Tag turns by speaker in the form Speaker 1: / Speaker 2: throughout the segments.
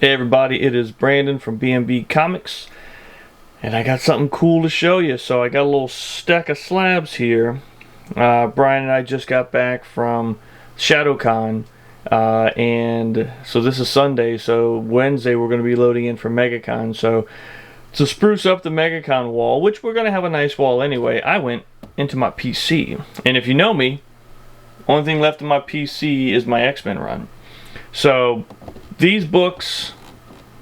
Speaker 1: Hey everybody, it is Brandon from B&B Comics, and I got something cool to show you. So I got a little stack of slabs here. Brian and I just got back from HeroesCon, and so this is Sunday, so Wednesday we're going to be loading in for MegaCon. So to spruce up the MegaCon wall, which we're going to have a nice wall anyway, I went into my PC. And if you know me, only thing left in my PC is my X-Men run. So these books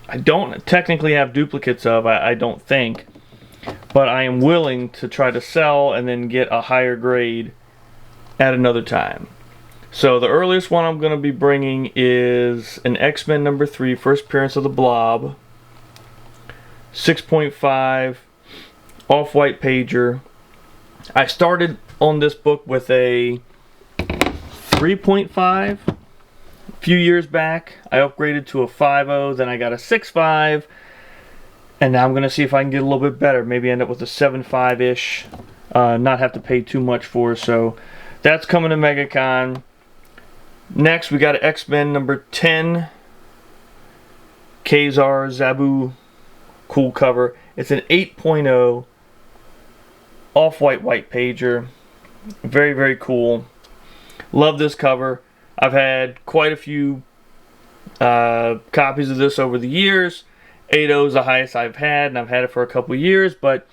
Speaker 1: I don't technically have duplicates of, I don't think, but I am willing to try to sell and then get a higher grade at another time. So the earliest one I'm going to be bringing is an X-Men number 3, first appearance of the Blob, 6.5 off-white pager. I started on this book with a 3.5 a few years back. I upgraded to a 5.0, then I got a 6.5, and now I'm going to see if I can get a little bit better. Maybe end up with a 7.5-ish, not have to pay too much for. So that's coming to MegaCon. Next, we got an X-Men number 10, Kazar Zabu, cool cover. It's an 8.0 off-white white pager. Very, very cool. Love this cover. I've had quite a few copies of this over the years. 8.0 is the highest I've had, and I've had it for a couple years, but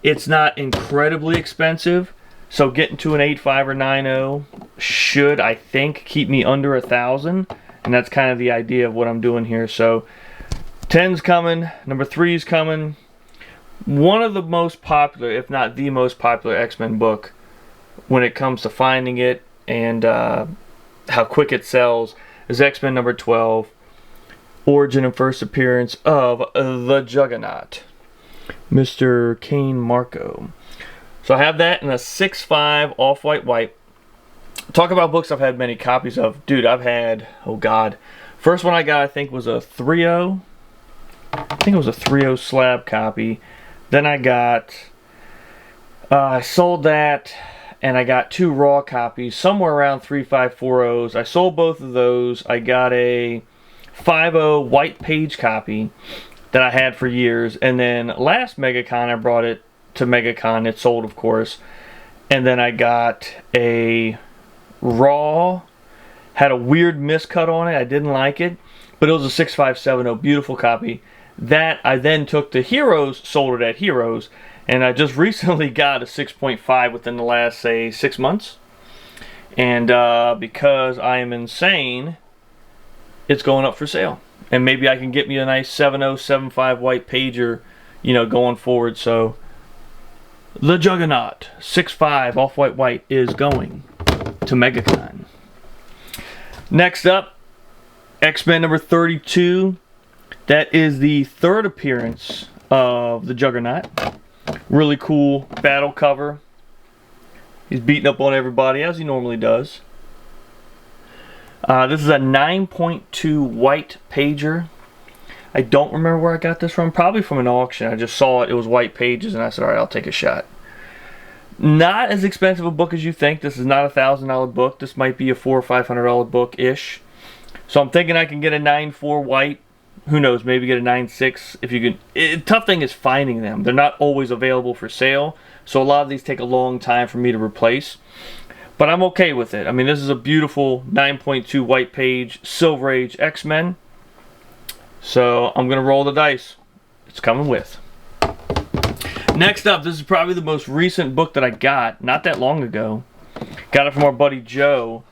Speaker 1: it's not incredibly expensive. So getting to an 8.5 or 9.0 should, I think, keep me under 1,000, and that's kind of the idea of what I'm doing here. So 10's coming, number 3's coming. One of the most popular, if not the most popular X-Men book when it comes to finding it and how quick it sells is X-Men number 12, origin and first appearance of the Juggernaut, Mr. Kane Marco. So I have that in a 6.5 off-white white. Talk about books I've had many copies of. Dude, I've had, oh god, first one I got I think was a 3.0. I think it was a 3.0 slab copy. Then I got, I sold that, and I got 2 raw copies, somewhere around 3.540s. I sold both of those. I got a 5.0 white page copy that I had for years, and then last MegaCon I brought it to MegaCon. It sold, of course. And then I got a raw, had a weird miscut on it. I didn't like it, but it was a 6.570, beautiful copy. That I then took to Heroes, sold it at Heroes, and I just recently got a 6.5 within the last, say, 6 months. And because I am insane, it's going up for sale. And maybe I can get me a nice 7.0, 7.5 white pager, you know, going forward. So the Juggernaut, 6.5 off-white white, is going to MegaCon. Next up, X-Men number 32. That is the 3rd appearance of the Juggernaut. Really cool battle cover. He's beating up on everybody as he normally does. This is a 9.2 white pager. I don't remember where I got this from. Probably from an auction. I just saw it. It was white pages, and I said, all right, I'll take a shot. Not as expensive a book as you think. This is not a $1,000 book. This might be a $400 or $500 book-ish. So I'm thinking I can get a 9.4 white. Who knows, maybe get a 9.6 if you can. Tough thing is finding them. They're not always available for sale, so a lot of these take a long time for me to replace. But I'm okay with it. I mean, this is a beautiful 9.2 white page Silver Age X-Men. So I'm going to roll the dice. It's coming with. Next up, this is probably the most recent book that I got, not that long ago. Got it from our buddy Joe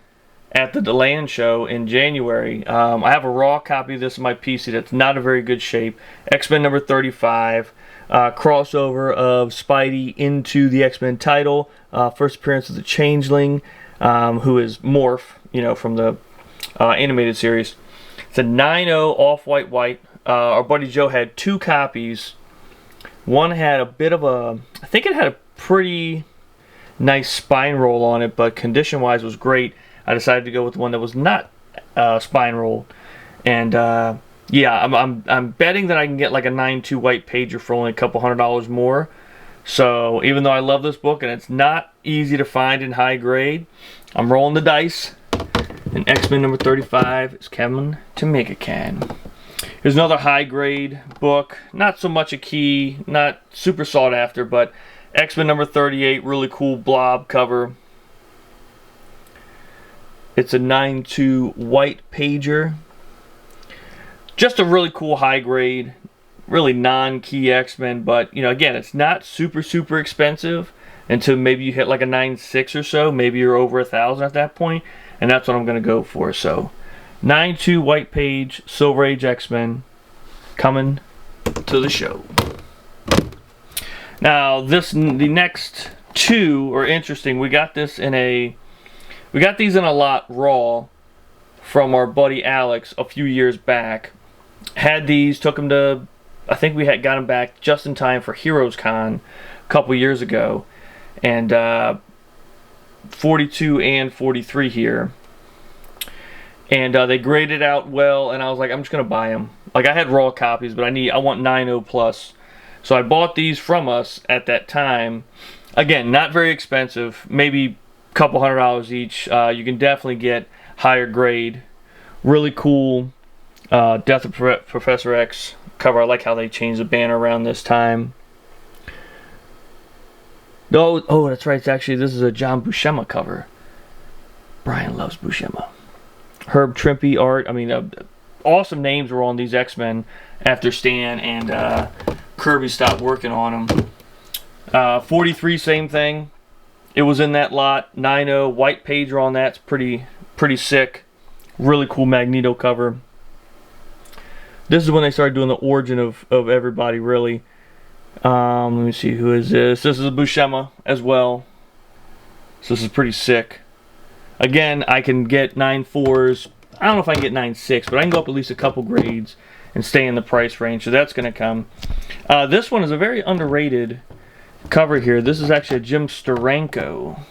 Speaker 1: at the DeLand show in January. I have a raw copy of this in my PC that's not a very good shape. X-Men number 35, crossover of Spidey into the X-Men title, first appearance of the Changeling, who is Morph, you know, from the animated series. It's a 9.0 off-white white. Our buddy Joe had 2 copies. One had a bit of a, I think it had a pretty nice spine roll on it, but condition-wise was great. I decided to go with one that was not spine rolled, and yeah, I'm betting that I can get like a 9.2 white pager for only a couple $100 more. So even though I love this book and it's not easy to find in high grade, I'm rolling the dice. And X-Men number 35 is coming to MegaCon. Here's another high grade book. Not so much a key, not super sought after, but X-Men number 38, really cool blob cover. It's a 9/2 white pager. Just a really cool high grade, really non-key X-Men, but you know, again, it's not super expensive until maybe you hit like a 9/6 or so. Maybe you're over 1,000 at that point, and that's what I'm going to go for. So 9/2 white page, Silver Age X-Men coming to the show. Now the next two are interesting. We got these in a lot raw from our buddy Alex a few years back. Had these, took them to, I think we had got them back just in time for HeroesCon a couple years ago, and 42 and 43 here. And they graded out well, and I was like, I'm just gonna buy them. Like, I had raw copies, but I want 9.0 plus. So I bought these from us at that time. Again, not very expensive, maybe a couple $100 each. You can definitely get higher grade. Really cool Death of Professor X cover. I like how they changed the banner around this time. Oh, that's right. This is a John Buscema cover. Brian loves Buscema. Herb Trimpe art. I mean, awesome names were on these X-Men after Stan and Kirby stopped working on them. 43, same thing. It was in that lot. 9.0 white pager on that's pretty sick. Really cool Magneto cover. This is when they started doing the origin of everybody, really. Let me see, who is this? This is a Buscema as well. So this is pretty sick. Again, I can get 9.4s. I don't know if I can get 9.6, but I can go up at least a couple grades and stay in the price range. So that's going to come. This one is a very underrated cover here. This is actually a Jim Steranko.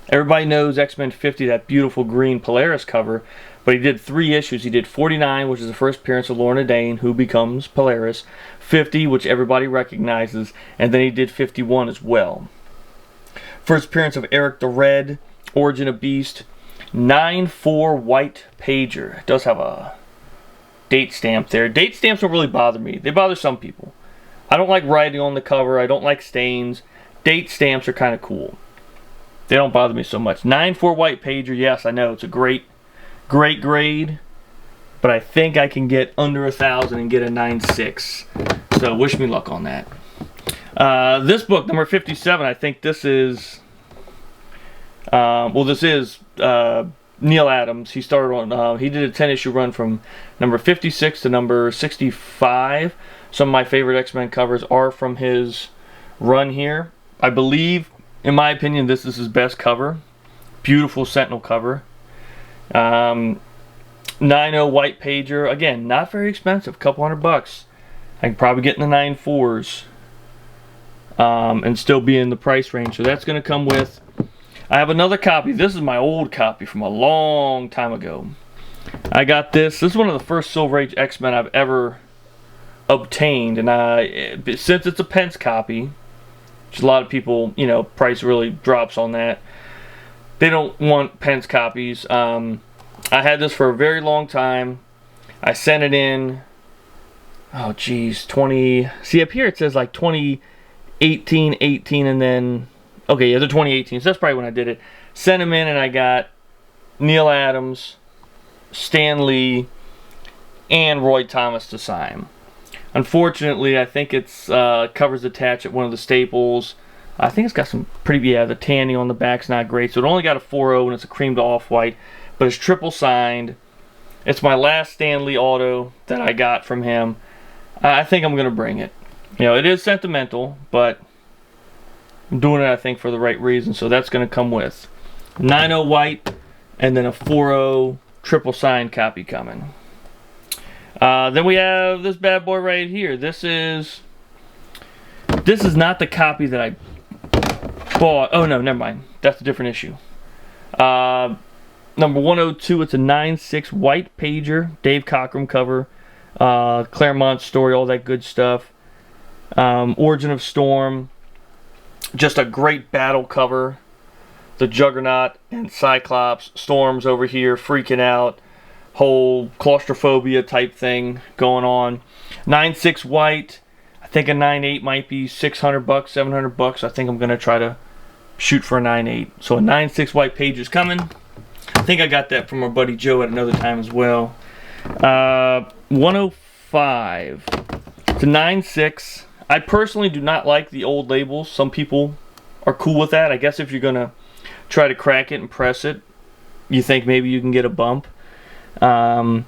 Speaker 1: Everybody knows X-Men 50, that beautiful green Polaris cover. But he did 3 issues. He did 49, which is the first appearance of Lorna Dane, who becomes Polaris. 50, which everybody recognizes. And then he did 51 as well. First appearance of Eric the Red, Origin of Beast. 9.4 white pager. It does have a date stamp there. Date stamps don't really bother me. They bother some people. I don't like writing on the cover. I don't like stains. Date stamps are kind of cool. They don't bother me so much. 9.4 white pager. Yes, I know. It's a great grade. But I think I can get under 1,000 and get a 9.6. So wish me luck on that. This book, number 57, I think this is... this is Neil Adams. He started on. He did a 10-issue run from number 56 to number 65. Some of my favorite X-Men covers are from his run here. I believe, in my opinion, this is his best cover. Beautiful Sentinel cover. 9.0 white pager. Again, not very expensive. Couple $100. I can probably get in the 9.4s and still be in the price range. So that's going to come with. I have another copy. This is my old copy from a long time ago. I got this. This is one of the first Silver Age X-Men I've ever obtained. And since it's a Pence copy, which a lot of people, you know, price really drops on that. They don't want Pence copies. I had this for a very long time. I sent it in. Oh, geez. See, up here it says like 2018, 18, and then... Okay, yeah, the 2018. So that's probably when I did it. Sent him in, and I got Neil Adams, Stan Lee, and Roy Thomas to sign. Unfortunately, I think it's covers attached at one of the staples. I think it's got some pretty, the tanning on the back's not great. So it only got a 4.0, and it's a cream to off-white. But it's triple signed. It's my last Stan Lee auto that I got from him. I think I'm going to bring it. You know, it is sentimental, but... I'm doing it, I think, for the right reason. So that's going to come with 9.0 white and then a 4.0 triple signed copy coming. Then we have this bad boy right here. This is not the copy that I bought. Oh, no, never mind. That's a different issue. Number 102, it's a 9.6 white pager. Dave Cockrum cover. Claremont story, all that good stuff. Origin of Storm. Just a great battle cover. The Juggernaut and Cyclops. Storm's over here freaking out. whole claustrophobia type thing going on. 9.6 white. I think a 9.8 might be $600, $700. I think I'm gonna try to shoot for a 9.8. So a 9.6 white page is coming. I think I got that from our buddy Joe at another time as well. 105. It's a 9.6. I personally do not like the old labels. Some people are cool with that. I guess if you're gonna try to crack it and press it, you think maybe you can get a bump. Another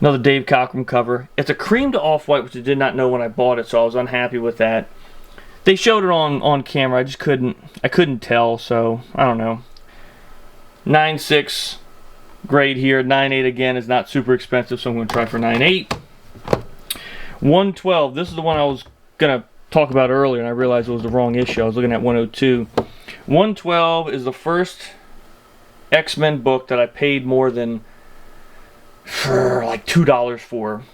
Speaker 1: Dave Cockrum cover. It's a cream to off-white, which I did not know when I bought it, so I was unhappy with that. They showed it on camera. I just couldn't tell, so I don't know. 9.6 grade here. 9.8 again is not super expensive, so I'm going to try for 9.8. 112. This is the one I was going to talk about earlier, and I realized it was the wrong issue. I was looking at 102. 112 is the first X-Men book that I paid more than for like $2 for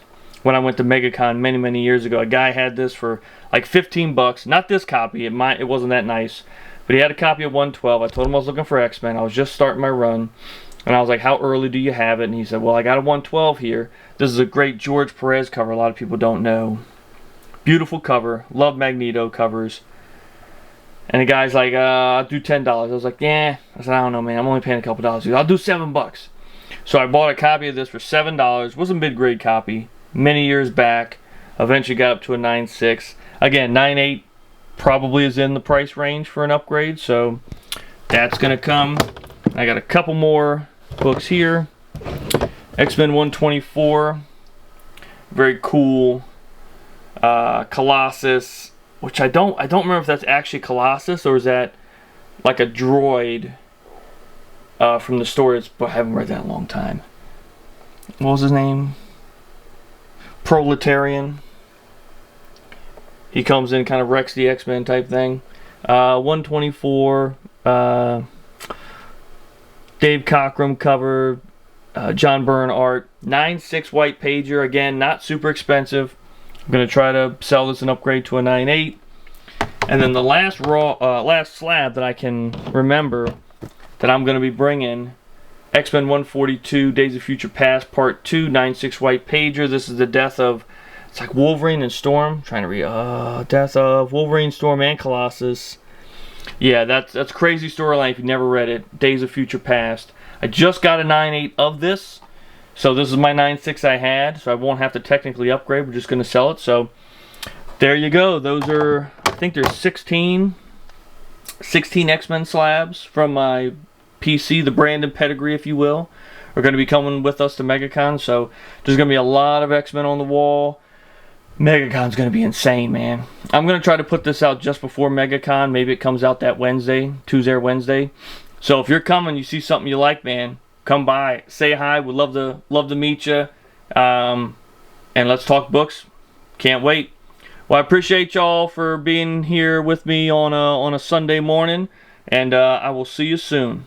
Speaker 1: when I went to MegaCon many years ago. A guy had this for like $15. Not this copy. It wasn't that nice, but he had a copy of 112. I told him I was looking for X-Men. I was just starting my run, and I was like, "How early do you have it?" And he said, "Well, I got a 112 here. This is a great George Perez cover. A lot of people don't know. Beautiful cover. Love Magneto covers." And the guy's like, "I'll do $10." I was like, "Yeah." I said, "I don't know, man. I'm only paying a couple dollars." He goes, "I'll do $7." So I bought a copy of this for $7. It was a mid-grade copy many years back. Eventually got up to a 9.6. Again, 9.8 probably is in the price range for an upgrade, so that's going to come. I got a couple more books here. X-Men 124. Very cool. Colossus, which I don't remember if that's actually Colossus or is that like a droid from the story. But I haven't read that in a long time. What was his name? Proletarian. He comes in, kind of wrecks the X-Men type thing. 124. Dave Cockrum cover. John Byrne art. 9.6 white pager. Again, not super expensive. I'm going to try to sell this and upgrade to a 9.8. And then the last slab that I can remember that I'm going to be bringing, X-Men 142, Days of Future Past, Part 2, 9.6 white pager. This is the death of, it's like Wolverine and Storm. I'm trying to read, death of Wolverine, Storm, and Colossus. Yeah, that's crazy storyline if you never read it. Days of Future Past. I just got a 9.8 of this. So this is my 9.6 I had, so I won't have to technically upgrade. We're just going to sell it. So there you go. Those are, I think there's 16 X-Men slabs from my PC, the Brandon pedigree, if you will, are going to be coming with us to MegaCon. So there's going to be a lot of X-Men on the wall. MegaCon's going to be insane, man. I'm going to try to put this out just before MegaCon. Maybe it comes out that Wednesday, Tuesday or Wednesday. So if you're coming, you see something you like, man, come by, say hi. We'd love to meet you, and let's talk books. Can't wait. Well, I appreciate y'all for being here with me on a Sunday morning, and I will see you soon.